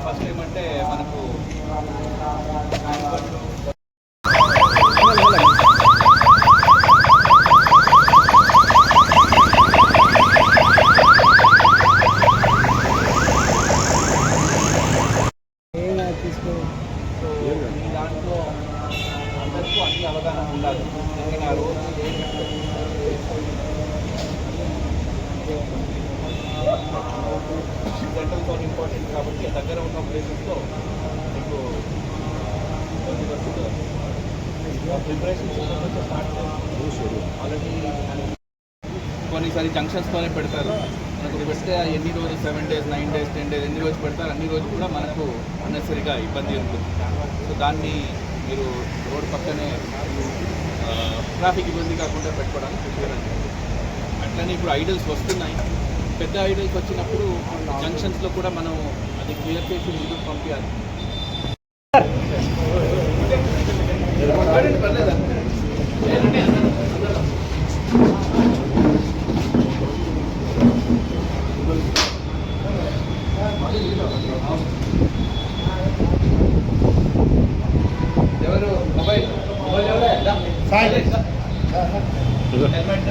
First ఏమంటే మనకు దాంట్లో అందరికీ అన్ని అవగాహన ఉండాలి. ఎందుకంటే ఆ రోజు సెంట్రల్ జోన్ ఇంపార్టెంట్ కాబట్టి దగ్గర ఉన్న ప్లేసెస్లో మీకు ప్రిపరేషన్స్ స్టార్ట్ చేస్తారు. ఆల్రెడీ కొన్నిసారి జంక్షన్స్తోనే పెడతారు. మనకు పెడితే ఎన్ని రోజులు 7 days 9 days 10 days ఎన్ని రోజులు పెడతారు అన్ని రోజులు కూడా మనకు అన్నెసరిగా ఇబ్బంది ఉంటుంది. సో దాన్ని మీరు రోడ్డు పక్కనే ట్రాఫిక్ ఇబ్బంది కాకుండా పెట్టుకోవడానికి చూడాలండి. అట్లనే ఇప్పుడు ఐడల్స్ వస్తున్నాయి. పెద్ద ఐడల్స్ వచ్చినప్పుడు జంక్షన్స్లో కూడా మనం అది క్లియర్ చేసి ముందుకు పంపించాలి. ఎవరు మొబైల్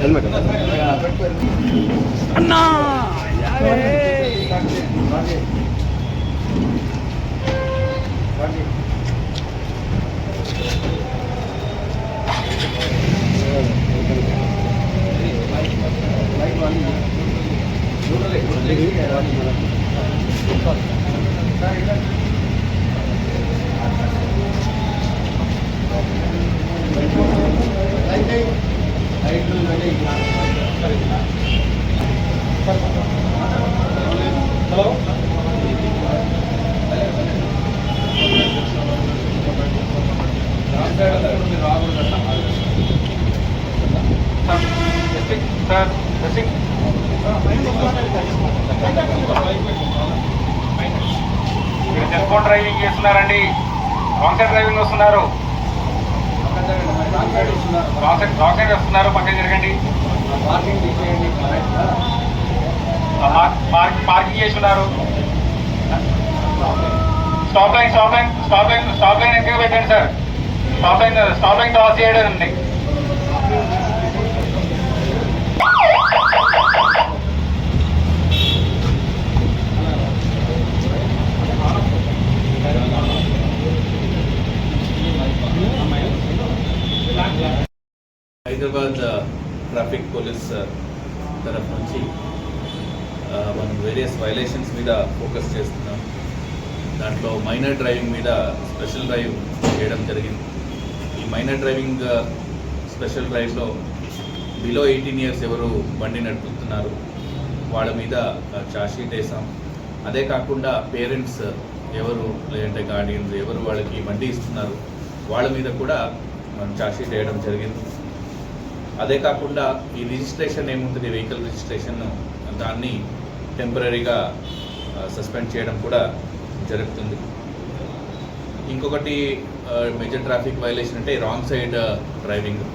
హెల్మెట్ అన్నా హలో సార్ మీరు సెల్ ఫోన్ డ్రైవింగ్ చేస్తున్నారండి. రాంగ్ సైడ్ డ్రైవింగ్ వస్తున్నారు. రాంగ్ సైడ్ వస్తున్నారు. పక్కన జరగండి. పార్కింగ్ చేస్తున్నారు. స్టాప్ లైన్ ఎందుకు పెట్టండి సార్. స్టాప్ లైన్ క్రాస్ చేయడం ఉంది. హైదరాబాద్ ట్రాఫిక్ పోలీస్ తరఫు నుంచి మనం వేరియస్ వైలేషన్స్ మీద ఫోకస్ చేస్తున్నాం. దాంట్లో మైనర్ డ్రైవింగ్ మీద స్పెషల్ డ్రైవ్ చేయడం జరిగింది. ఈ మైనర్ డ్రైవింగ్ స్పెషల్ డ్రైవ్లో బిలో 18 years ఎవరు బండి నడుపుతున్నారు వాళ్ళ మీద ఛార్జ్షీట్ వేసాం. అదే కాకుండా పేరెంట్స్ ఎవరు లేదంటే గార్డియన్స్ ఎవరు వాళ్ళకి బండి ఇస్తున్నారు వాళ్ళ మీద కూడా మనం ఛార్జ్షీట్ వేయడం జరిగింది. అదే కాకుండా ఈ రిజిస్ట్రేషన్ ఏముంటుంది వెహికల్ రిజిస్ట్రేషన్ దాన్ని టెంపరీగా సస్పెండ్ చేయడం కూడా జరుగుతుంది. ఇంకొకటి మేజర్ ట్రాఫిక్ వైలేషన్ అంటే రాంగ్ సైడ్ డ్రైవింగ్.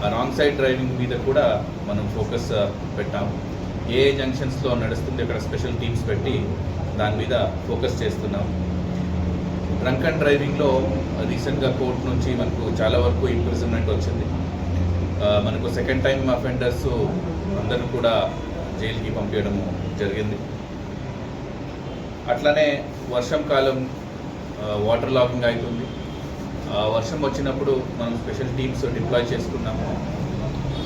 ఆ రాంగ్ సైడ్ డ్రైవింగ్ మీద కూడా మనం ఫోకస్ పెట్టాము. ఏ జంక్షన్స్లో నడుస్తుంది అక్కడ స్పెషల్ టీమ్స్ పెట్టి దాని మీద ఫోకస్ చేస్తున్నాము. డ్రంక్ అండ్ డ్రైవింగ్లో రీసెంట్గా కోర్టు నుంచి మనకు చాలా వరకు ఇంప్రిజన్మెంట్ వచ్చింది. మనకు సెకండ్ టైం అఫెండర్స్ అందరూ కూడా జైలుకి పంపించడము జరిగింది. అట్లనే వర్షం కాలం వాటర్ లాగింగ్ అవుతుంది. వర్షం వచ్చినప్పుడు మనం స్పెషల్ టీమ్స్ డిప్లాయ్ చేసుకున్నాము.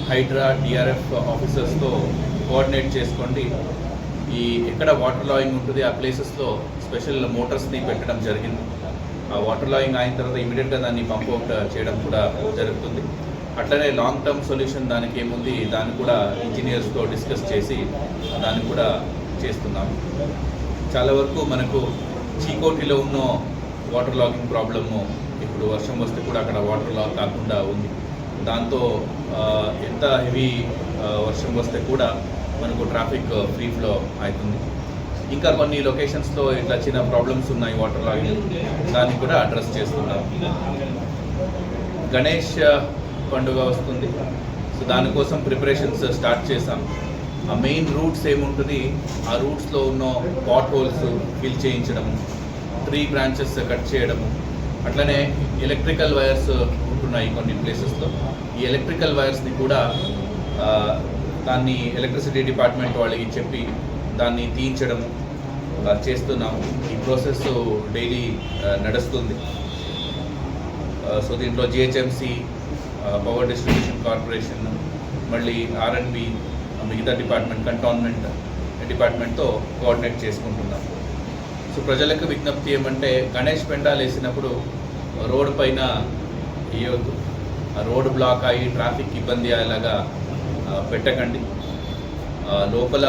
హైడ్రా డిఆర్ఎఫ్ ఆఫీసర్స్తో కోఆర్డినేట్ చేసుకోండి. ఈ ఎక్కడ వాటర్ లాగింగ్ ఉంటుంది ఆ ప్లేసెస్లో స్పెషల్ మోటార్స్ని పెట్టడం జరిగింది. ఆ వాటర్ లాగింగ్ అయిన తర్వాత ఇమీడియట్గా దాన్ని పంప్ అవుట్ చేయడం కూడా జరుగుతుంది. అట్లనే లాంగ్ టర్మ్ సొల్యూషన్ దానికి ఏముంది దాన్ని కూడా ఇంజనీర్స్తో డిస్కస్ చేసి దాన్ని కూడా చేస్తున్నాం. చాలా వరకు మనకు చీకోటిలో ఉన్న వాటర్ లాగింగ్ ప్రాబ్లము ఇప్పుడు వర్షం వస్తే కూడా అక్కడ వాటర్ లాగ్ కాకుండా ఉంది. దాంతో ఎంత హెవీ వర్షం వస్తే కూడా మనకు ట్రాఫిక్ ఫ్రీ ఫ్లో అవుతుంది. ఇంకా కొన్ని లొకేషన్స్లో ఇట్లా చిన్న ప్రాబ్లమ్స్ ఉన్నాయి వాటర్ లాగింగ్, దాన్ని కూడా అడ్రస్ చేస్తున్నాం. గణేష్ పండుగ వస్తుంది, సో దానికోసం ప్రిపరేషన్స్ స్టార్ట్ చేసాం. ఆ మెయిన్ రూట్స్ ఏముంటుంది, ఆ రూట్స్లో ఉన్న పాట్ హోల్స్ ఫిల్ చేయించడము, ట్రీ బ్రాంచెస్ కట్ చేయడము, అట్లనే ఎలక్ట్రికల్ వైర్స్ ఉంటున్నాయి కొన్ని ప్లేసెస్లో. ఈ ఎలక్ట్రికల్ వైర్స్ని కూడా దాన్ని ఎలక్ట్రిసిటీ డిపార్ట్మెంట్ వాళ్ళకి చెప్పి దాన్ని తీయించడము చేస్తున్నాము. ఈ ప్రాసెస్ డైలీ నడుస్తుంది. సో దీంట్లో జిహెచ్ఎంసి, పవర్ డిస్ట్రిబ్యూషన్ కార్పొరేషన్, మళ్ళీ ఆర్ఎండ్బి, మిగతా డిపార్ట్మెంట్, కంటోన్మెంట్ డిపార్ట్మెంట్తో కోఆర్డినేట్ చేసుకుంటున్నాం. సో ప్రజలకు విజ్ఞప్తి ఏమంటే, గణేష్ పెండాలు వేసినప్పుడు రోడ్డు పైన వేయవద్దు. ఆ రోడ్ బ్లాక్ అయ్యి ట్రాఫిక్ ఇబ్బంది అయ్యేలాగా పెట్టకండి. లోపల